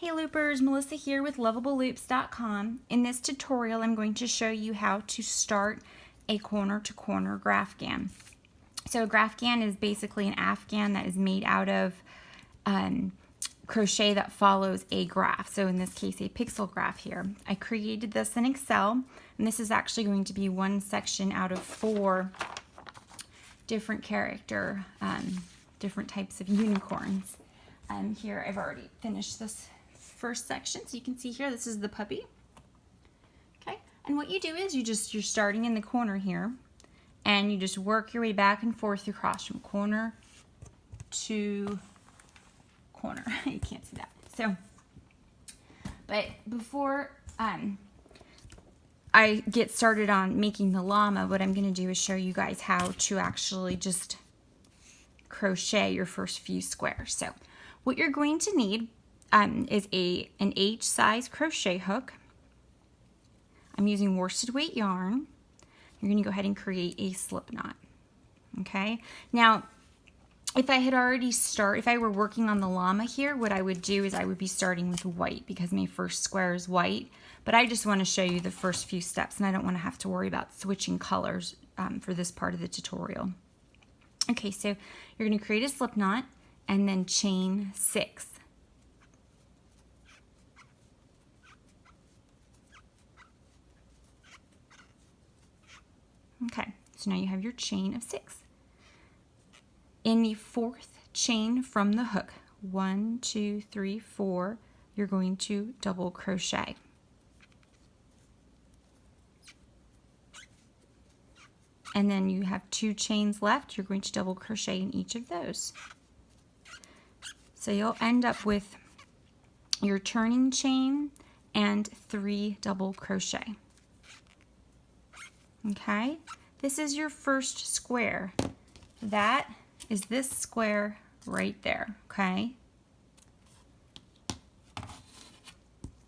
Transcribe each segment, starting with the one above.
Hey Loopers, Melissa here with LovableLoops.com. In this tutorial, I'm going to show you how to start a corner-to-corner graphgan. So a graphgan is basically an afghan that is made out of crochet that follows a graph. So in this case, a pixel graph here. I created this in Excel, and this is actually going to be one section out of 4 different character, different types of unicorns. Here I've already finished this first section, so you can see here this is the puppy. Okay, and what you do is you're starting in the corner here, and you just work your way back and forth across from corner to corner. You can't see that. So, but before I get started on making the llama, what I'm going to do is show you guys how to actually just crochet your first few squares. So what you're going to need is an H size crochet hook. I'm using worsted weight yarn. You're going to go ahead and create a slip knot. Okay. Now, if I were working on the llama here, what I would do is I would be starting with white because my first square is white. But I just want to show you the first few steps, and I don't want to have to worry about switching colors for this part of the tutorial. Okay, so you're going to create a slip knot and then chain 6. Okay, so now you have your chain of 6. In the 4th chain from the hook, 1, 2, 3, 4, you're going to double crochet. And then you have 2 chains left. You're going to double crochet in each of those. So you'll end up with your turning chain and 3 double crochet. Okay, this is your first square. That is this square right there, okay?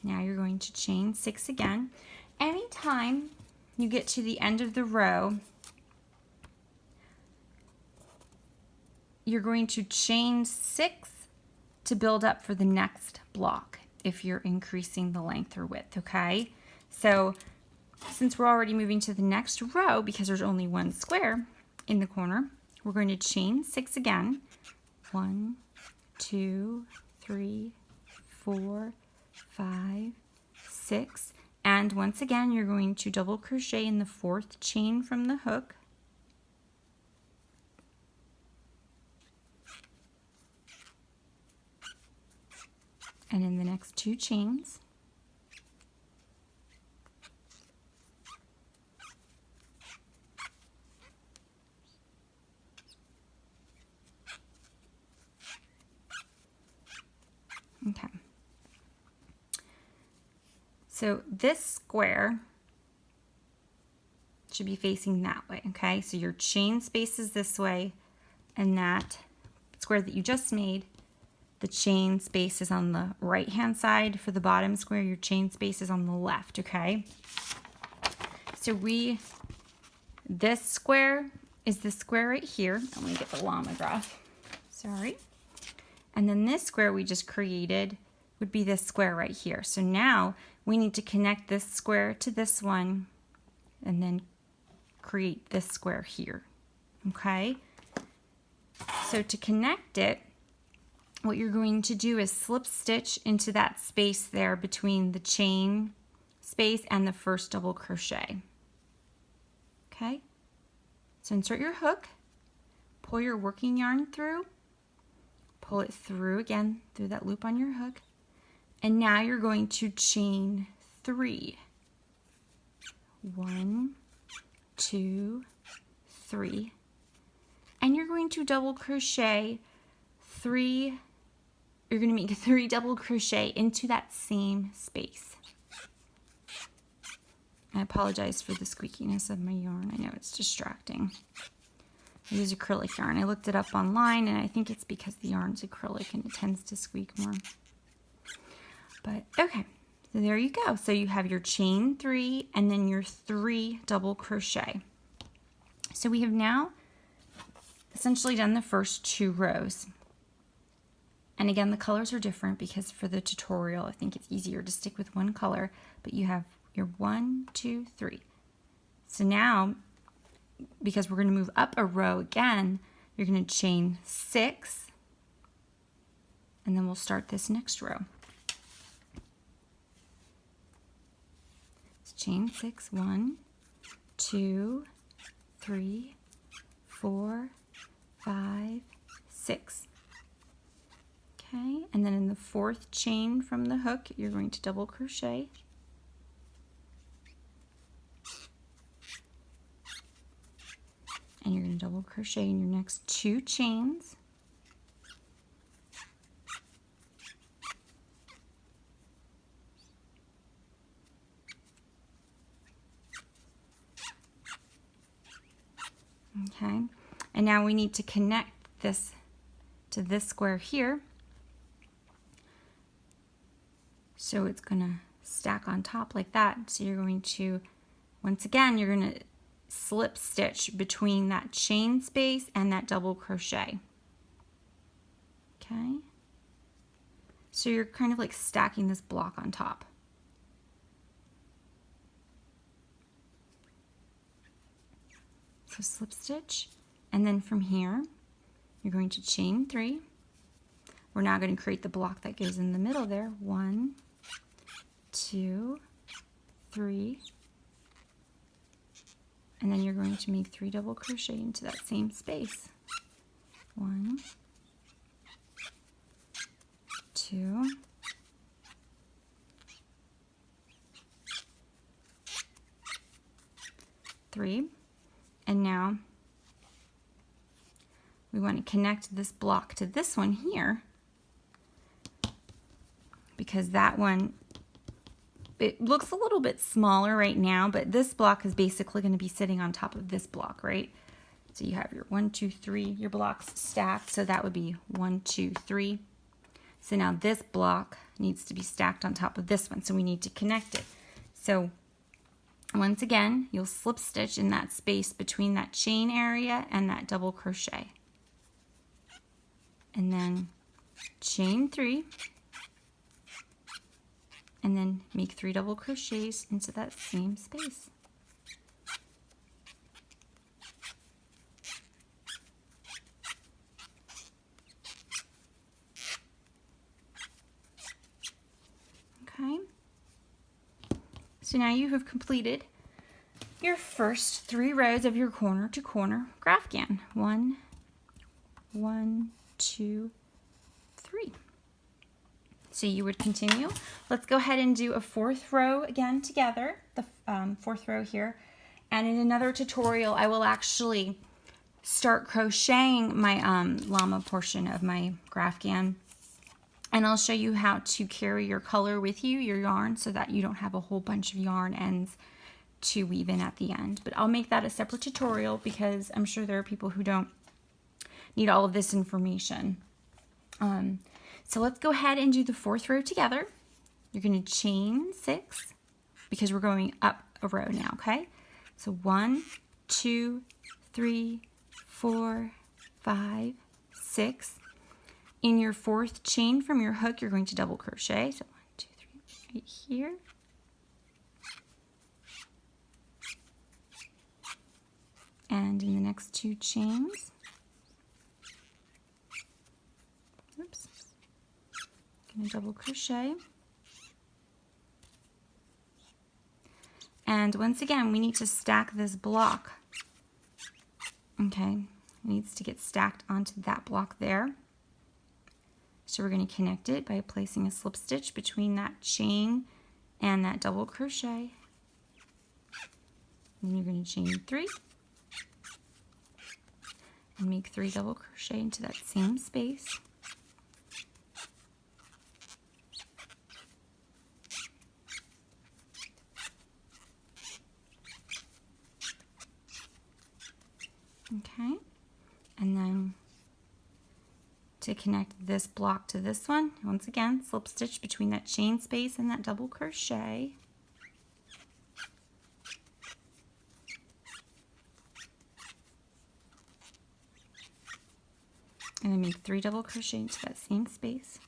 Now you're going to chain 6 again. Anytime you get to the end of the row, you're going to chain 6 to build up for the next block if you're increasing the length or width, okay? So since we're already moving to the next row, because there's only one square in the corner, we're going to chain 6 again. 1, 2, 3, 4, 5, 6. And once again, you're going to double crochet in the 4th chain from the hook. And in the next 2 chains. Okay. So this square should be facing that way, okay? So your chain space is this way, and that square that you just made, the chain space is on the right-hand side. For the bottom square, your chain space is on the left, okay? So this square is the square right here. I'm gonna get the llama graph, sorry. And then this square we just created would be this square right here. So now we need to connect this square to this one and then create this square here, okay? So to connect it, what you're going to do is slip stitch into that space there between the chain space and the first double crochet, okay? So insert your hook, pull your working yarn through, pull it through again, through that loop on your hook, and now you're going to chain 3. 1, 2, 3. And you're going to double crochet 3, you're going to make 3 double crochet into that same space. I apologize for the squeakiness of my yarn. I know it's distracting. I use acrylic yarn. I looked it up online, and I think it's because the yarn's acrylic and it tends to squeak more. But okay, so there you go. So you have your chain 3 and then your 3 double crochet. So we have now essentially done the first 2 rows. And again, the colors are different because for the tutorial, I think it's easier to stick with one color, but you have your 1, 2, 3. So now, because we're going to move up a row again, you're going to chain 6, and then we'll start this next row. So chain 6, 1, 2, 3, 4, 5, 6. Okay, and then in the 4th chain from the hook, you're going to double crochet. And you're going to double crochet in your next 2 chains. Okay, and now we need to connect this to this square here. So it's going to stack on top like that. So you're going to, once again, you're going to slip stitch between that chain space and that double crochet. Okay, so you're kind of like stacking this block on top. So slip stitch, and then from here you're going to chain 3. We're now going to create the block that goes in the middle there. 1, 2, 3, and then you're going to make 3 double crochet into that same space. 1, 2, 3, and now we want to connect this block to this one here, because that one, it looks a little bit smaller right now, but this block is basically going to be sitting on top of this block, right? So you have your 1, 2, 3, your blocks stacked, so that would be 1, 2, 3. So now this block needs to be stacked on top of this one, so we need to connect it. So once again, you'll slip stitch in that space between that chain area and that double crochet. And then chain 3, and then make 3 double crochets into that same space. Okay, so now you have completed your first 3 rows of your corner to corner graphgan. 1, 1, 2, 3. So you would continue. Let's go ahead and do a 4th row again together, the 4th row here. And in another tutorial, I will actually start crocheting my llama portion of my graphgan. And I'll show you how to carry your color with you, your yarn, so that you don't have a whole bunch of yarn ends to weave in at the end. But I'll make that a separate tutorial because I'm sure there are people who don't need all of this information. So let's go ahead and do the 4th row together. You're going to chain 6 because we're going up a row now, okay? So 1, 2, 3, 4, 5, 6. In your 4th chain from your hook, you're going to double crochet. So 1, 2, 3, right here. And in the next 2 chains, oops, going to double crochet. And once again, we need to stack this block. Okay, it needs to get stacked onto that block there. So we're going to connect it by placing a slip stitch between that chain and that double crochet. And then you're going to chain 3 and make 3 double crochet into that same space. Okay, and then to connect this block to this one, once again, slip stitch between that chain space and that double crochet. And then make 3 double crochet into that same space.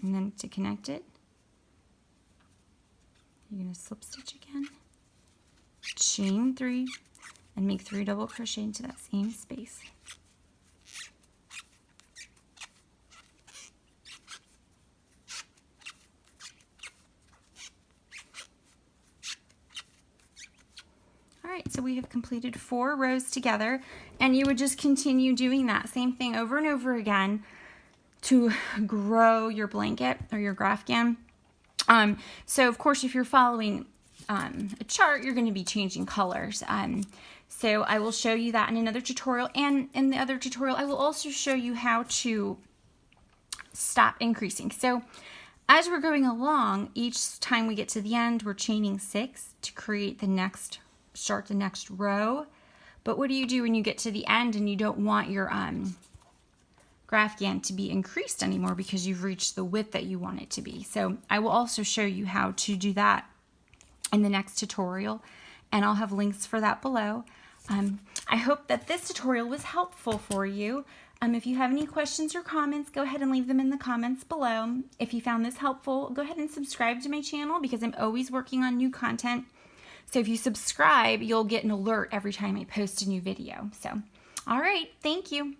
And then to connect it, you're going to slip stitch again, chain 3, and make 3 double crochet into that same space. Alright, so we have completed 4 rows together, and you would just continue doing that same thing over and over again to grow your blanket or your Graphgan. So of course, if you're following a chart, you're going to be changing colors. So I will show you that in another tutorial, and in the other tutorial I will also show you how to stop increasing. So as we're going along, each time we get to the end, we're chaining 6 to create the next, start the next row. But what do you do when you get to the end and you don't want your Graphgan to be increased anymore because you've reached the width that you want it to be? So I will also show you how to do that in the next tutorial, and I'll have links for that below. I hope that this tutorial was helpful for you. If you have any questions or comments, go ahead and leave them in the comments below. If you found this helpful, go ahead and subscribe to my channel because I'm always working on new content. So if you subscribe, you'll get an alert every time I post a new video. So, all right, thank you.